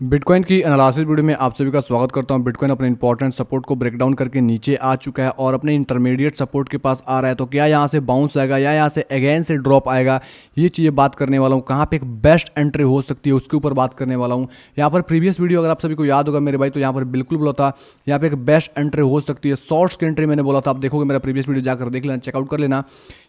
Bitcoin की analysis video में आप सभी का स्वागत करता हूं। बिटकॉइन अपने इंपॉर्टेंट सपोर्ट को ब्रेक डाउन करके नीचे आ चुका है और अपने इंटरमीडिएट सपोर्ट के पास आ रहा है। तो क्या यहां से बाउंस आएगा या यहां से अगेन से ड्रॉप आएगा, ये चीज़ें बात करने वाला हूं। कहां पे एक बेस्ट एंट्री हो सकती है उसके ऊपर बात करने वाला हूं। यहां पर प्रीवियस वीडियो अगर आप सभी को याद होगा मेरे भाई, तो यहां पर बिल्कुल बोला था यहां पर एक बेस्ट एंट्री हो सकती है। शॉर्ट्स की एंट्री मैंने बोला था, आप देखोगे मेरा प्रीवियस वीडियो जाकर देख लेना, चेकआउट कर लेना।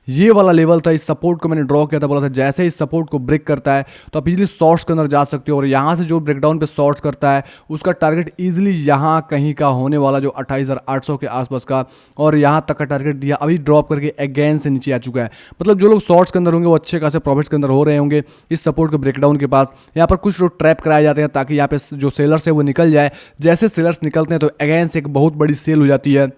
ये वाला लेवल था, इस सपोर्ट को मैंने ड्रॉ किया था, बोला था जैसे ही इस सपोर्ट को ब्रेक करता है तो आप इजीली शॉर्ट्स के अंदर जा सकते हो। और यहाँ से जो ब्रेकडाउन पे शॉर्ट्स करता है उसका टारगेट इजीली यहाँ कहीं का होने वाला, जो 28,800 के आसपास का, और यहाँ तक का टारगेट दिया। अभी ड्रॉप करके अगेन से नीचे आ चुका है। मतलब जो लोग शॉर्ट्स के अंदर होंगे वो अच्छे खासे प्रॉफिट्स के अंदर हो रहे होंगे इस सपोर्ट के ब्रेकडाउन के पास। यहाँ पर कुछ लोग ट्रैप कराए जाते हैं ताकि यहाँ पे जो सेलर्स है वो निकल जाए। जैसे सेलर्स निकलते हैं तो अगेन से एक बहुत बड़ी सेल हो जाती है।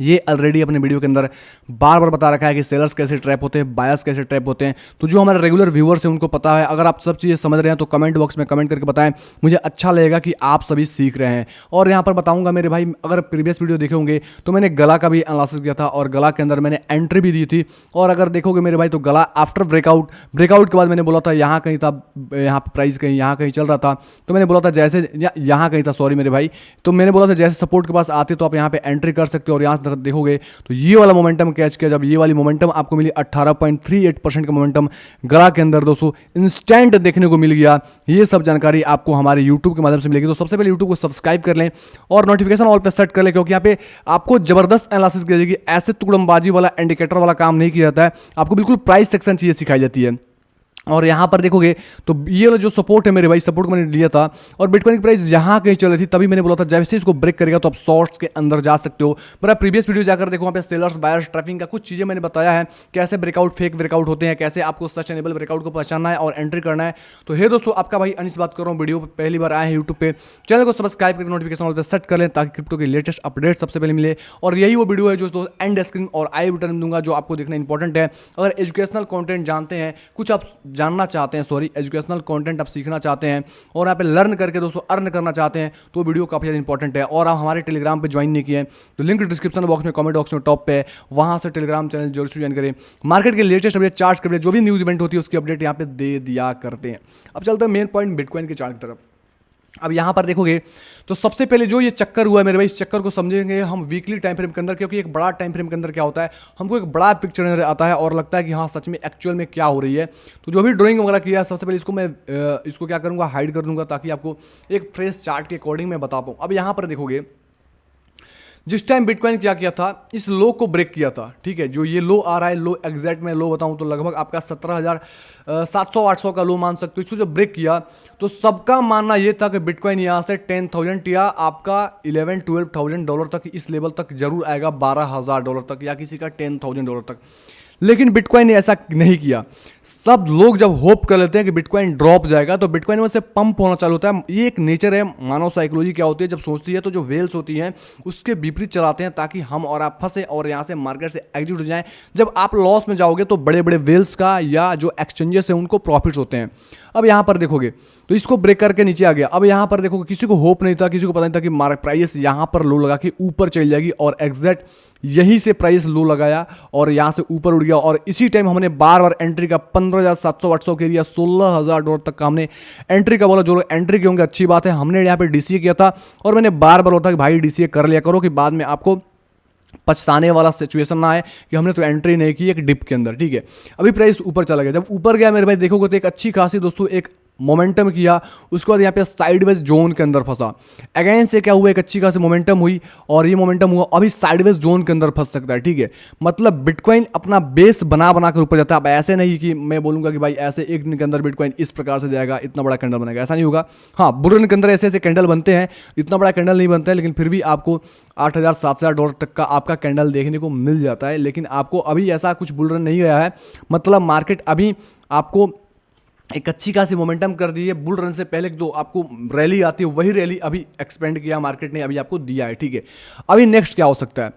ये ऑलरेडी अपने वीडियो के अंदर बार बार बता रखा है कि सेलर्स कैसे ट्रैप होते हैं, बायर्स कैसे ट्रैप होते हैं। तो जो हमारे रेगुलर व्यूअर्स हैं उनको पता है। अगर आप सब चीज़ें समझ रहे हैं तो कमेंट बॉक्स में कमेंट करके बताएं, मुझे अच्छा लगेगा कि आप सभी सीख रहे हैं। और यहाँ पर बताऊंगा मेरे भाई, अगर प्रीवियस वीडियो देखे होंगे तो मैंने गला का भी एनालिसिस किया था और गला के अंदर मैंने एंट्री भी दी थी। और अगर देखोगे मेरे भाई तो गला आफ्टर ब्रेकआउट के बाद मैंने बोला था यहाँ कहीं था, यहाँ प्राइस कहीं यहाँ कहीं चल रहा था, तो मैंने बोला था जैसे यहाँ कहीं था, सॉरी मेरे भाई, तो मैंने बोला था जैसे सपोर्ट के पास आते तो आप यहाँ पे एंट्री कर सकते हो। और यहाँ से देखोगे तो ये वाला मोमेंटम कैच किया, जब ये वाली मोमेंटम आपको मिली 18.38% का मोमेंटम गला के अंदर दोस्तों इंस्टेंट देखने को मिल गया। ये सब जानकारी आपको हमारे YouTube के माध्यम से मिलेगी। तो सबसे पहले YouTube को सब्सक्राइब कर लें और नोटिफिकेशन ऑल पे सेट कर लें, क्योंकि यहाँ पे आपको जबरदस्त एनालिसिस की जाएगी। ऐसे तुड़मबाजी वाला इंडिकेटर वाला काम नहीं किया जाता है, आपको बिल्कुल प्राइस सेक्शन चीजें सिखाई जाती है। और यहाँ पर देखोगे तो ये जो सपोर्ट है मेरे भाई, सपोर्ट मैंने लिया था और बिटकॉइन की प्राइस यहाँ कहीं चल रही थी, तभी मैंने बोला था जैसे इसको ब्रेक करेगा तो आप शॉर्ट्स के अंदर जा सकते हो। मेरा प्रीवियस वीडियो जाकर देखो, वहाँ पे सेलर्स बायर्स ट्रैपिंग का कुछ चीज़ें मैंने बताया है, कैसे ब्रेकआउट फेक ब्रेकआउट होते हैं, कैसे आपको सस्टेनेबल ब्रेकआउट को पहचानना है और एंट्री करना है। तो हे दोस्तों, आपका भाई अनिश बात कर रहा हूँ। वीडियो पहली बार आए हैं यूट्यूब पे, चैनल को सब्सक्राइब करके नोटिफिकेशन ऑल पे सेट कर लें ताकि क्रिप्टो की लेटेस्ट अपडेट सबसे पहले मिले। और यही वो वीडियो है जो एंड स्क्रीन और आई बटन दूंगा, जो आपको देखना इंपॉर्टेंट है। अगर एजुकेशनल कंटेंट जानते हैं, कुछ आप जानना चाहते हैं, एजुकेशनल कंटेंट आप सीखना चाहते हैं और यहाँ पे लर्न करके दोस्तों अर्न करना चाहते हैं, तो वीडियो काफी ज्यादा इंपॉर्टेंट है। और आप हमारे टेलीग्राम पे ज्वाइन नहीं किए हैं तो लिंक डिस्क्रिप्शन बॉक्स में, कमेंट बॉक्स में टॉप पे है, वहां से टेलीग्राम चैनल जरूर से ज्वाइन करें। मार्केट के लेटेस्ट अपडेट, चार्ट्स के अपडेट, जो भी न्यूज इवेंट होती है उसकी अपडेट यहाँ पे दे दिया करते हैं। अब चलते हैं मेन पॉइंट बिटकॉइन के चार्ट की तरफ। अब यहाँ पर देखोगे तो सबसे पहले जो ये चक्कर हुआ है मेरे भाई, इस चक्कर को समझेंगे हम वीकली टाइम फ्रेम के अंदर, क्योंकि एक बड़ा टाइम फ्रेम के अंदर क्या होता है, हमको एक बड़ा पिक्चर नजर आता है और लगता है कि हाँ सच में एक्चुअल में क्या हो रही है। तो जो भी ड्राइंग वगैरह किया है, सबसे पहले इसको मैं इसको क्या करूँगा, हाइड कर दूंगा ताकि आपको एक फ्रेश चार्ट के अकॉर्डिंग मैं बता पाऊँ। अब यहाँ पर देखोगे जिस टाइम बिटकॉइन क्या किया था, इस लो को ब्रेक किया था, ठीक है। जो ये लो आ रहा है, लो एग्जैक्ट में लो बताऊं तो लगभग आपका 17,700-800 का लो मान सकते हो। इसको जब ब्रेक किया तो सबका मानना ये था कि बिटकॉइन यहाँ से 10,000 या आपका 11-12,000 डॉलर तक, इस लेवल तक जरूर आएगा, $12,000 तक या किसी का $10,000 तक। लेकिन बिटकॉइन ने ऐसा नहीं किया। सब लोग जब होप कर लेते हैं कि बिटकॉइन ड्रॉप जाएगा तो बिटकॉइन में से पंप होना चालू होता है। ये एक नेचर है, मानव साइकोलॉजी क्या होती है, जब सोचती है तो जो वेल्स होती हैं उसके विपरीत चलाते हैं ताकि हम और आप फंसे और यहाँ से मार्केट से एग्जिट हो जाएं। जब आप लॉस में जाओगे तो बड़े बड़े वेल्स का या जो एक्सचेंजेस हैं उनको प्रॉफिट्स होते हैं। अब यहाँ पर देखोगे तो इसको ब्रेक करके नीचे आ गया। अब यहाँ पर देखोगे किसी को होप नहीं था, किसी को पता नहीं था कि मार्केट प्राइस यहाँ पर लो लगा के ऊपर चली जाएगी, और एग्जैक्ट यहीं से प्राइस लो लगाया और यहाँ से ऊपर उड़ गया। और इसी टाइम हमने बार बार एंट्री का 15,700-800 के एरिया, $16,000 तक का हमने एंट्री का बोला। जो लोग एंट्री के होंगे अच्छी बात है, हमने यहाँ पे डीसीए किया था और मैंने बार बार होता कि भाई डीसीए कर लिया करो कि बाद में आपको पछताने वाला सिचुएशन ना आए कि हमने तो एंट्री नहीं की एक डिप के अंदर, ठीक है। अभी प्राइस ऊपर चला गया। जब ऊपर गया मेरे भाई देखोगे तो एक अच्छी खासी दोस्तों एक मोमेंटम किया, उसके बाद यहाँ पे साइडवेज जोन के अंदर फंसा। अगेन से क्या हुआ, एक अच्छी खासी मोमेंटम हुई और ये मोमेंटम हुआ अभी साइडवेज जोन के अंदर फंस सकता है, ठीक है। मतलब बिटकॉइन अपना बेस बना बना कर ऊपर जाता है। अब ऐसे नहीं कि मैं बोलूंगा कि भाई ऐसे एक दिन के अंदर बिटकॉइन इस प्रकार से जाएगा, इतना बड़ा कैंडल बनेगा, ऐसा नहीं होगा। हाँ, बुल रन के अंदर ऐसे ऐसे कैंडल बनते हैं, इतना बड़ा कैंडल नहीं बनता है, लेकिन फिर भी आपको $8,000-7,000 तक का आपका कैंडल देखने को मिल जाता है। लेकिन आपको अभी ऐसा कुछ बुल रन नहीं गया है, मतलब मार्केट अभी आपको एक अच्छी खासी मोमेंटम कर दी है। बुल रन से पहले जो आपको रैली आती है वही रैली अभी एक्सपेंड किया मार्केट ने, अभी आपको दिया है, ठीक है। अभी नेक्स्ट क्या हो सकता है,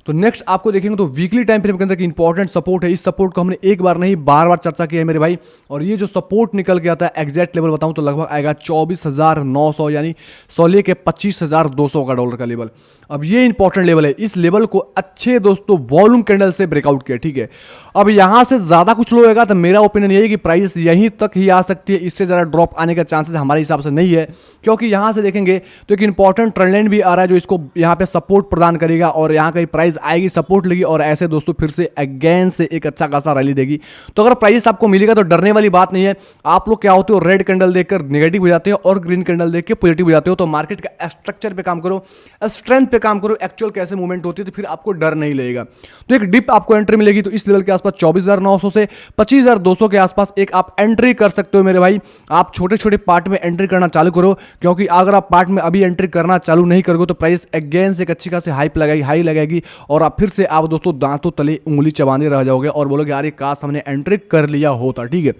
तो नेक्स्ट आपको देखेंगे तो वीकली टाइम फ्रेम के अंदर की इंपॉर्टेंट सपोर्ट है। इस सपोर्ट को हमने एक बार नहीं बार बार चर्चा किया है मेरे भाई। और ये जो सपोर्ट निकल के आता है एग्जैक्ट लेवल बताऊं तो लगभग आएगा 24,900 यानी 16 के 25,200 का डॉलर का लेवल। अब ये इंपॉर्टेंट लेवल है, इस लेवल को अच्छे दोस्तों वॉल्यूम कैंडल से ब्रेकआउट किया, ठीक है। अब यहां से ज्यादा कुछ लो होगा तो मेरा ओपिनियन यही है कि प्राइस यहीं तक ही आ सकती है, इससे ज्यादा ड्रॉप आने का चांसेस हमारे हिसाब से नहीं है। क्योंकि यहां से देखेंगे तो एक इंपॉर्टेंट ट्रेंड लाइन भी आ रहा है जो इसको यहां पे सपोर्ट प्रदान करेगा और यहां का प्राइस आएगी, सपोर्ट लेगी और ऐसे दोस्तों फिर से अगेन से एक अच्छा खासा रैली देगी। तो अगर प्राइस आपको मिलेगा तो डरने वाली बात नहीं है। आप लोग क्या होते हो, रेड कैंडल देखकर नेगेटिव हो जाते हो और ग्रीन कैंडल देख के पॉजिटिव हो जाते हो। तो मार्केट का स्ट्रक्चर पे काम करो, स्ट्रेंथ पे काम करो, एक्चुअल कैसे मूवमेंट होती है, तो फिर आपको डर नहीं लगेगा। तो एक डिप आपको एंट्री मिलेगी तो इस लेवल के आसपास 24,900 से 25,200 के आसपास एक आप एंट्री कर सकते हो मेरे भाई। आप छोटे छोटे पार्ट में एंट्री करना चालू करो, क्योंकि अगर आप पार्ट में अभी एंट्री करना चालू नहीं करोगे तो प्राइस अगेन से एक अच्छी खासी हाई लगाएगी और आप फिर से आप दोस्तों दांतों तले उंगली चबाने रह जाओगे और बोलोगे यार ये काश हमने एंट्री कर लिया होता, ठीक है।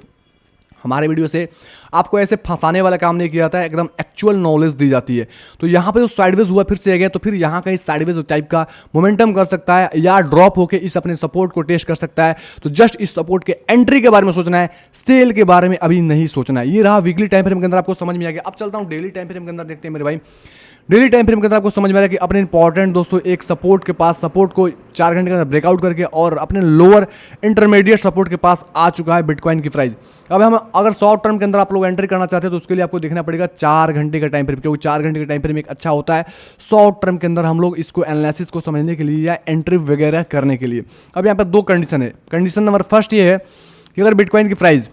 हमारे वीडियो से आपको ऐसे फंसाने वाला काम नहीं किया जाता है, एकदम एक्चुअल नॉलेज दी जाती है। तो यहाँ पे जो साइडवेज हुआ फिर से आ गया तो फिर यहाँ का इस साइडवेज टाइप का मोमेंटम कर सकता है या ड्रॉप होकर इस अपने सपोर्ट को टेस्ट कर सकता है। तो जस्ट इस सपोर्ट के एंट्री के बारे में सोचना है, सेल के बारे में अभी नहीं सोचना है। ये रहा वीकली टाइम फ्रेम के अंदर, आपको समझ में आ गया। अब चलता हूँ डेली टाइम फ्रेम के अंदर, देखते हैं मेरे भाई। डेली टाइम फ्रेम के अंदर आपको समझ में आ रहा है कि अपने इंपॉर्टेंट दोस्तों एक सपोर्ट के पास, सपोर्ट को 4 घंटे के अंदर ब्रेकआउट करके और अपने लोअर इंटरमीडिएट सपोर्ट के पास आ चुका है बिटकॉइन की प्राइस। अब हम अगर शॉर्ट टर्म के अंदर आप लोग एंट्री करना चाहते हैं तो उसके लिए आपको देखना पड़ेगा 4 घंटे का टाइम फ्रेम, क्योंकि 4 घंटे का टाइम फ्रेम एक अच्छा होता है शॉर्ट टर्म के अंदर हम लोग इसको एनालिसिस को समझने के लिए या एंट्री वगैरह करने के लिए। अब यहाँ पर 2 कंडीशन है। कंडीशन नंबर फर्स्ट ये है कि अगर बिटकॉइन की प्राइस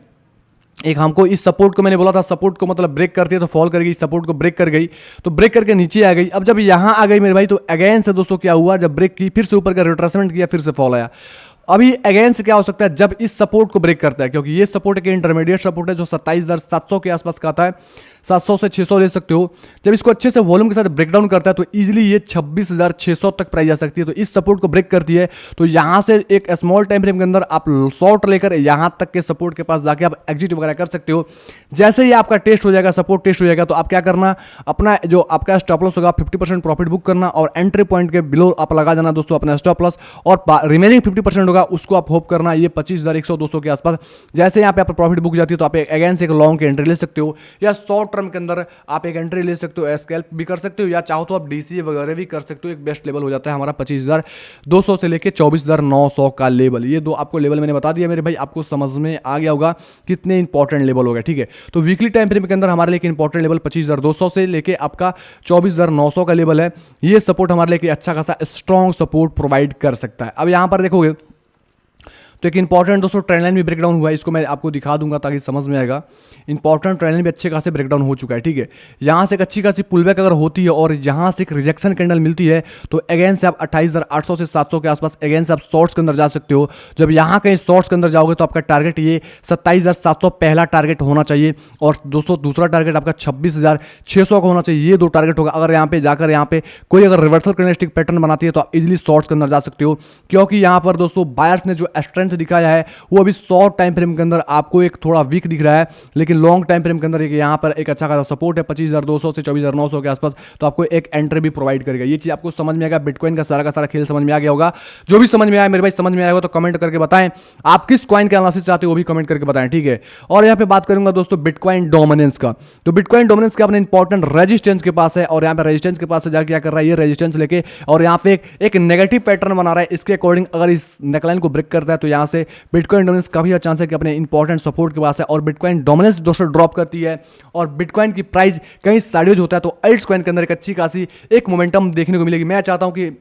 एक हमको इस सपोर्ट को, मैंने बोला था सपोर्ट को मतलब ब्रेक करती है तो फॉल कर गई, सपोर्ट को ब्रेक कर गई तो ब्रेक करके नीचे आ गई। अब जब यहां आ गई मेरे भाई तो अगेन से दोस्तों क्या हुआ, जब ब्रेक की फिर से ऊपर का रिट्रेसमेंट किया, फिर से फॉल आया। अभी अगेन से क्या हो सकता है, जब इस सपोर्ट को ब्रेक करता है, क्योंकि ये सपोर्ट एक इंटरमीडिएट सपोर्ट है जो 27,700 के आसपास का आता है, 700 से 600 ले सकते हो। जब इसको अच्छे से वॉल्यूम के साथ ब्रेकडाउन करता है तो इजीली ये 26,600 तक प्राइस जा सकती है। तो इस सपोर्ट को ब्रेक करती है तो यहां से एक स्मॉल टाइम फ्रेम के अंदर आप शॉर्ट लेकर यहां तक के सपोर्ट के पास जाके आप एग्जिट वगैरह कर सकते हो। जैसे ही आपका टेस्ट हो जाएगा, सपोर्ट टेस्ट हो जाएगा, तो आप क्या करना, अपना जो आपका स्टॉप लॉस होगा 50% प्रॉफिट बुक करना और एंट्री पॉइंट के बिलो आप लगा देना दोस्तों अपना स्टॉप लॉस, और रिमेनिंग 50% होगा उसको आप होप करना ये 25,100-200 के आसपास। जैसे यहाँ पे आप प्रॉफिट बुक जाती है तो आप अगेन से एक लॉन्ग की एंट्री ले सकते हो या शॉर्ट टर्म के अंदर आप एक एंट्री ले सकते हो, स्कैल्प भी कर सकते हो या चाहो तो आप डीसीए वगैरह भी कर सकते हो। एक बेस्ट लेवल हो जाता है हमारा 25,200 से लेके 24,900 का लेवल। ये 2 आपको लेवल मैंने बता दिया मेरे भाई, आपको समझ में आ गया होगा कितने इंपॉर्टेंट लेवल हो गए, ठीक है। तो वीकली टाइम फ्रेम के अंदर हमारे लिए इंपॉर्टेंट लेवल 25,200 से लेके आपका 24,900 का लेवल है। ये सपोर्ट हमारे लिए अच्छा खासा स्ट्रॉन्ग सपोर्ट प्रोवाइड कर सकता है। अब यहां पर देखोगे तो एक इंपॉर्टेंट दोस्तों ट्रेंड लाइन भी ब्रेकडाउन हुआ है, इसको मैं आपको दिखा दूंगा ताकि समझ में आएगा। इंपॉर्टेंट ट्रेंड लाइन भी अच्छे खासे ब्रेकडाउन हो चुका है, ठीक है। यहाँ से एक अच्छी खासी पुलबैक अगर होती है और यहाँ से एक रिजेक्शन कैंडल मिलती है तो अगेन से आप 28,800 से 700 के आसपास अगेन से आप शॉर्ट्स के अंदर जा सकते हो। जब यहाँ कहीं शॉर्ट्स के अंदर जाओगे तो आपका टारगेट ये 27,700 पहला टारगेट होना चाहिए और दोस्तों दूसरा टारगेट आपका 26,600 का होना चाहिए। ये 2 टारगेट होगा। अगर यहाँ पे जाकर यहाँ पे कोई अगर रिवर्सल कैंडलस्टिक पैटर्न बनाती है तो आप इजिली शॉर्ट्स के अंदर जा सकते हो, क्योंकि यहाँ पर दोस्तों बायर्स ने जो स्ट्रेंथ दिखाया है वो अभी शॉर्ट टाइम फ्रेम के अंदर आपको एक थोड़ा वीक दिख रहा है, लेकिन लॉन्ग टाइम फ्रेम के अंदर एक यहाँ पर एक अच्छा खासा सपोर्ट है 25,200 से 24,900 के आसपास, तो आपको एक एंट्री भी प्रोवाइड करेगा। ये चीज आपको समझ में आएगा, बिटकॉइन का सारा खेल समझ में आ गया होगा। जो भी समझ में आया मेरे भाई, समझ में आएगा तो कमेंट करके बताएं। आप किस कॉइन का एनालिसिस चाहते हो वो भी कमेंट करके बताएं, ठीक है। और यहाँ पे बात करूंगा दोस्तों बिटकॉइन डोमिनेंस का। तो बिटकॉइन डोमिनेंस का अपने इंपॉर्टेंट रेजिस्टेंस के पास है और यहाँ पे रेजिस्टेंस के पास से जाकर क्या कर रहा है, ये रेजिस्टेंस लेके और यहाँ पे एक नेगेटिव पैटर्न बना रहा है। इसके अकॉर्डिंग अगर इस नेकलाइन को ब्रेक करता है तो यहाँ से बिटकॉइन डोमिनेंस काफी चांस है कि अपने इंपॉर्टेंट सपोर्ट के पास है और बिटकॉइन डोमिनेंस दोस्तों ड्रॉप करती है और बिटकॉइन की प्राइस कहीं साइडवेज होता है तो अल्ट्स कॉइन के अंदर एक अच्छी खासी एक मोमेंटम देखने को मिलेगी। मैं चाहता हूं कि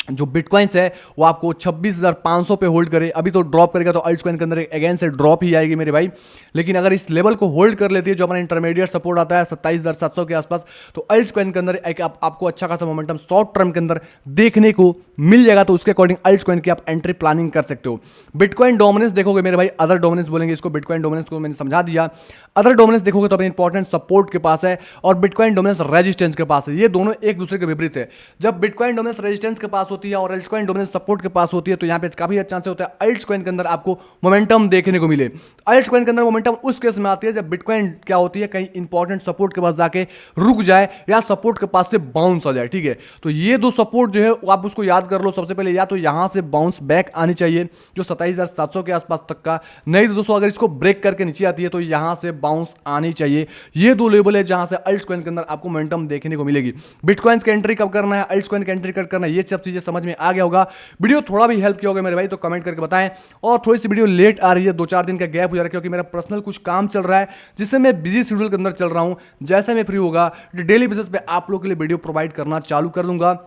जो बिटकॉइंस है वो आपको 26,500 पे होल्ड करे। अभी तो ड्रॉप करेगा तो अल्टकॉइन के अंदर अगेन से ड्रॉप ही आएगी मेरे भाई, लेकिन अगर इस लेवल को होल्ड कर लेती है जो हमारा इंटरमीडिएट सपोर्ट आता है 27,700 के आसपास, तो अल्टकॉइन के अंदर एक आपको अच्छा खासा मोमेंटम शॉर्ट टर्म के अंदर देखने को मिल जाएगा। तो उसके अकॉर्डिंग अल्टकॉइन की आप एंट्री प्लानिंग कर सकते हो। बिटकॉइन डोमिनेंस देखोगे मेरे भाई, अदर डोमिनेंस बोलेंगे इसको, बिटकॉइन डोमिनेंस को मैंने समझा दिया। अदर डोमिनेंस देखोगे तो अपने इंपॉर्टेंट सपोर्ट के पास है और बिटकॉइन डोमिनेंस रेजिस्टेंस के पास है। ये दोनों एक दूसरे के विपरीत है। जब बिटकॉइन डोमिनेंस रेजिस्टेंस के पास होती है और अल्ट्स कॉइन डोमिनेंस सपोर्ट के पास होती है, तो यहाँ पे काफी अच्छा चांस होता है अल्ट्स कॉइन के अंदर आपको मोमेंटम देखने को मिले। अल्ट्स कॉइन के अंदर मोमेंटम उस केस में आती है जब बिटकॉइन क्या होती है, कहीं इंपॉर्टेंट सपोर्ट के पास जाके रुक जाए या सपोर्ट के पास से बाउंस आ जाए। ठीक है, तो ये दो सपोर्ट जो है आप उसको याद कर लो। सबसे पहले या तो यहां से बाउंस बैक आनी चाहिए जो 27,700 के आसपास तक का, नहीं तो दोस्तों अगर इसको ब्रेक करके नीचे आती है तो यहां से बाउंस आनी चाहिए। ये दो लेवल है जहां से अल्ट्स कॉइन के अंदर आपको मोमेंटम देखने को मिलेगी। बिटकॉइंस की एंट्री कब करना है, अल्ट्स कॉइन की एंट्री कब करना है, ये सब चीजें समझ में आ गया होगा। वीडियो थोड़ा भी हेल्प किया होगा मेरे भाई तो कमेंट करके बताएं। और थोड़ी सी वीडियो लेट आ रही है, 2-4 दिन का गैप हो जा रहा है क्योंकि मेरा पर्सनल कुछ काम चल रहा है जिससे मैं बिजी शेड्यूल के अंदर चल रहा हूं। जैसे मैं फ्री होगा डेली बेसिस पे आप लोगों के लिए वीडियो प्रोवाइड करना चालू कर दूंगा।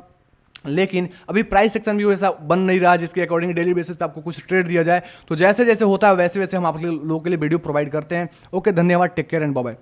लेकिन अभी प्राइस सेक्शन भी वैसा बन नहीं रहा जिसके अकॉर्डिंग डेली बेसिस पे आपको कुछ ट्रेड दिया जाए, तो जैसे जैसे होता है वैसे वैसे हम आप लोगों के लिए वीडियो प्रोवाइड करते हैं। ओके, धन्यवाद, take care and bye bye.